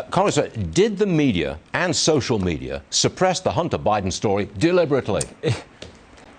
Congressman, did the media and social media suppress the Hunter Biden story deliberately?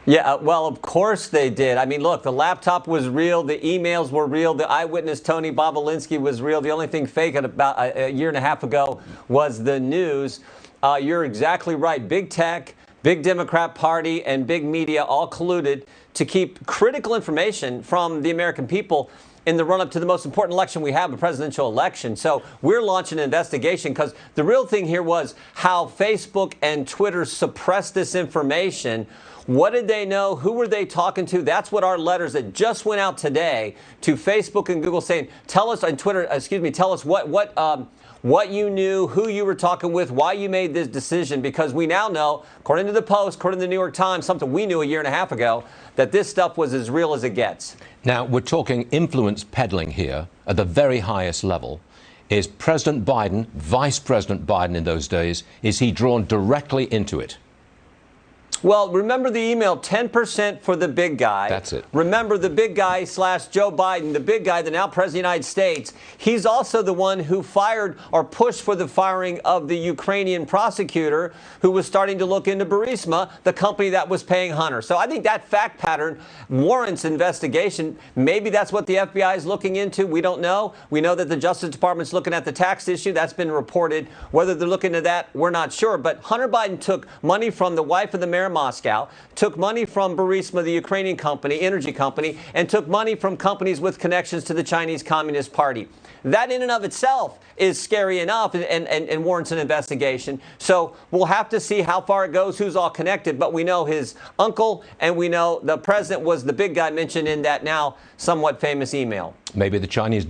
Yeah, well, of course they did. I mean, look, the laptop was real. The emails were real. The eyewitness, Tony Bobolinsky, was real. The only thing fake about a year and a half ago was the news. You're exactly right. Big tech, big Democrat Party, and big media all colluded to keep critical information from the American people in the run-up to the most important election we have, a presidential election. So we're launching an investigation because the real thing here was how Facebook and Twitter suppressed this information. What did they know? Who were they talking to? That's what our letters that just went out today to Facebook and Google saying, tell us, and Twitter, tell us what you knew, who you were talking with, why you made this decision, because we now know, according to the Post, according to the New York Times, something we knew a year and a half ago, that this stuff was as real as it gets. Now, we're talking influence peddling here at the very highest level. Is President Biden, Vice President Biden in those days, is he drawn directly into it? Well, remember the email, 10% for the big guy. That's it. Remember the big guy / Joe Biden, the big guy, the now president of the United States. He's also the one who fired or pushed for the firing of the Ukrainian prosecutor who was starting to look into Burisma, the company that was paying Hunter. So I think that fact pattern warrants investigation. Maybe that's what the FBI is looking into. We don't know. We know that the Justice Department's looking at the tax issue. That's been reported. Whether they're looking into that, we're not sure. But Hunter Biden took money from the wife of the mayor of Moscow, took money from Burisma, the Ukrainian company, energy company, and took money from companies with connections to the Chinese Communist Party. That in and of itself is scary enough and warrants an investigation. So we'll have to see how far it goes, who's all connected. But we know his uncle and we know the president was the big guy mentioned in that now somewhat famous email. Maybe the Chinese